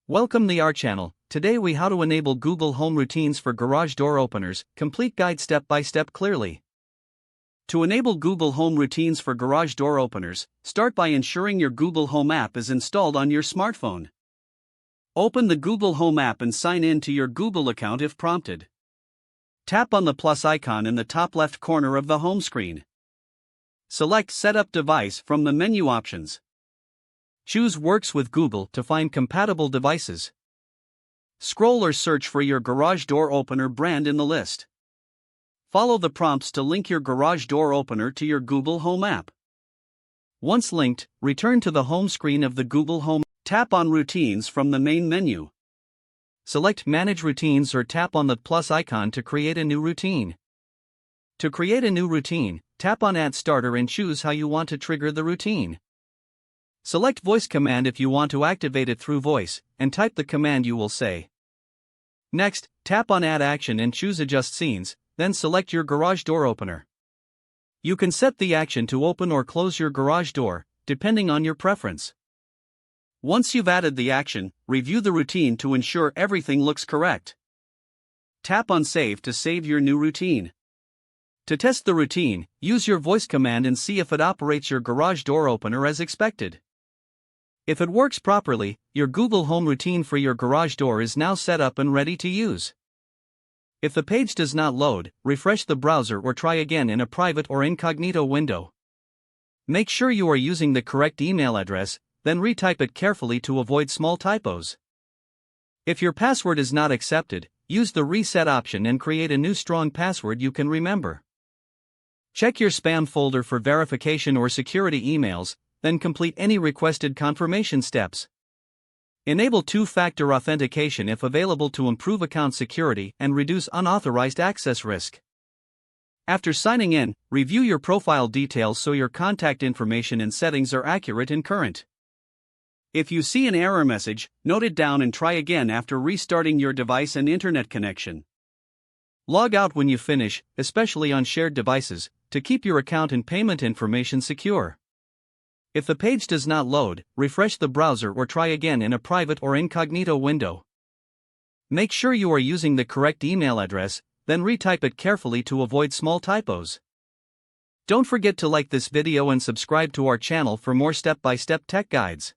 Welcome to our channel. Today we how to enable Google Home routines for garage door openers, complete guide step by step clearly. To enable Google Home routines for garage door openers, start by ensuring your Google Home app is installed on your smartphone. Open the Google Home app and sign in to your Google account if prompted. Tap on the plus icon in the top left corner of the home screen. Select Setup Device from the menu options. Choose Works with Google to find compatible devices. Scroll or search for your garage door opener brand in the list. Follow the prompts to link your garage door opener to your Google Home app. Once linked, return to the home screen of the Google Home. Tap on Routines from the main menu. Select Manage Routines or tap on the plus icon to create a new routine. To create a new routine, tap on Add Starter and choose how you want to trigger the routine. Select Voice Command if you want to activate it through voice, and type the command you will say. Next, tap on Add Action and choose Adjust Scenes, then select your garage door opener. You can set the action to open or close your garage door, depending on your preference. Once you've added the action, review the routine to ensure everything looks correct. Tap on Save to save your new routine. To test the routine, use your voice command and see if it operates your garage door opener as expected. If it works properly, your Google Home routine for your garage door is now set up and ready to use. If the page does not load, refresh the browser or try again in a private or incognito window. Make sure you are using the correct email address, then retype it carefully to avoid small typos. If your password is not accepted, use the reset option and create a new strong password you can remember. Check your spam folder for verification or security emails, then complete any requested confirmation steps. Enable two-factor authentication if available to improve account security and reduce unauthorized access risk. After signing in, review your profile details so your contact information and settings are accurate and current. If you see an error message, note it down and try again after restarting your device and internet connection. Log out when you finish, especially on shared devices, to keep your account and payment information secure. If the page does not load, refresh the browser or try again in a private or incognito window. Make sure you are using the correct email address, then retype it carefully to avoid small typos. Don't forget to like this video and subscribe to our channel for more step-by-step tech guides.